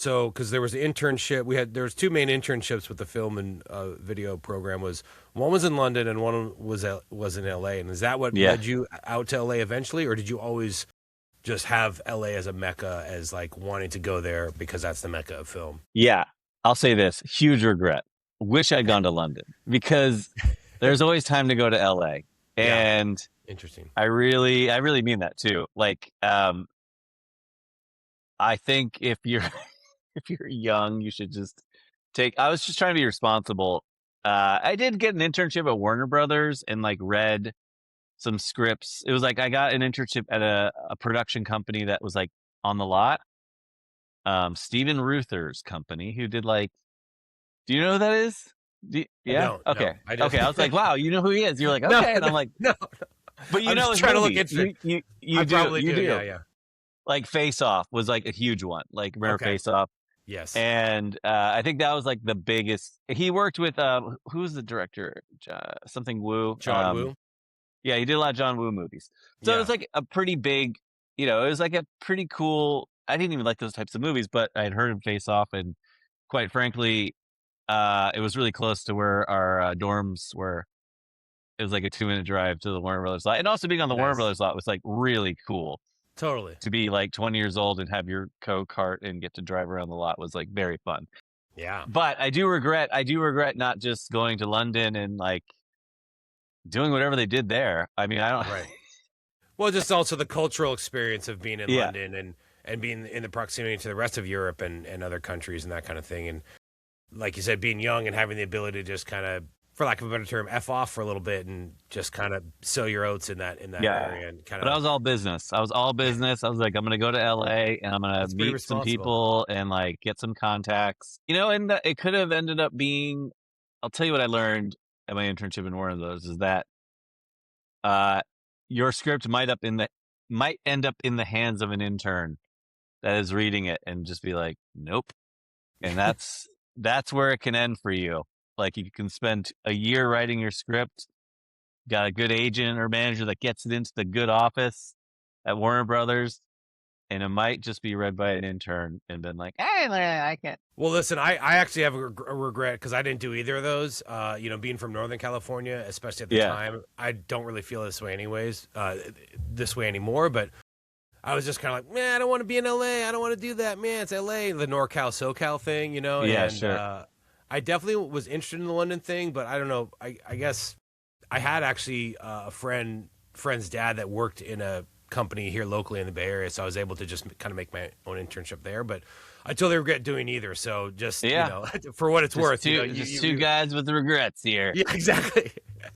So, because there was an internship, there was two main internships with the film and video program. One was in London and one was in LA. And is that what Yeah. led you out to LA eventually, or did you always just have LA as a mecca, as like wanting to go there because that's the mecca of film? Yeah. I'll say this, huge regret. Wish I'd gone to London because there's always time to go to LA. Yeah, And interesting. I really mean that too. Like, I think if you're if you're young, you should just I was just trying to be responsible. I did get an internship at Warner Brothers and like read some scripts. It was like I got an internship at a production company that was like on the lot. Steven Ruther's company, who did like, do you know who that is? I Yeah. don't. Okay. No, I just. Okay. I was like, wow, you know who he is? You're like, No, okay. And I'm like, no. but you I'm know just his trying to look movies. into it. You I do. probably You do. do. Yeah. Like Face Off was like a huge one. Like remember Okay. Face Off? Yes. And I think that was like the biggest. He worked with who's the director? Something Woo. John Woo. Yeah, he did a lot of John Woo movies. So it was like a pretty big, it was like a pretty cool. I didn't even like those types of movies, but I had heard him Face Off, and quite frankly, it was really close to where our dorms were. It was like a 2-minute drive to the Warner Brothers lot, and also being on the Warner Brothers lot was like really cool. Totally. To be like 20 years old and have your go-kart and get to drive around the lot was like very fun. Yeah. But I do regret not just going to London and like doing whatever they did there. I mean, I don't. Right. Well, just also the cultural experience of being in London and being in the proximity to the rest of Europe and other countries and that kind of thing. And like you said, being young and having the ability to just kind of, for lack of a better term, F off for a little bit and just kind of sow your oats in that area. And kind of. But I was all business. I was like, I'm going to go to LA and I'm going to meet some people and like get some contacts, and it could have ended up being, I'll tell you what I learned at my internship in one of those is that your script might end up in the hands of an intern that is reading it and just be like, nope. And that's where it can end for you. Like you can spend a year writing your script, got a good agent or manager that gets it into the good office at Warner Brothers, and it might just be read by an intern and been like, hey, I can't. Well, listen, I actually have a regret because I didn't do either of those. Being from Northern California, especially at the time, I don't really feel this way this way anymore. But I was just kind of like, man, I don't want to be in LA. I don't want to do that, man. It's LA, the NorCal, SoCal thing, Yeah, and, sure. I definitely was interested in the London thing, but I don't know. I guess I had actually a friend's dad that worked in a company here locally in the Bay Area, so I was able to just kind of make my own internship there. But I totally regret doing either. So just for what it's worth, two guys with regrets here. Yeah, exactly.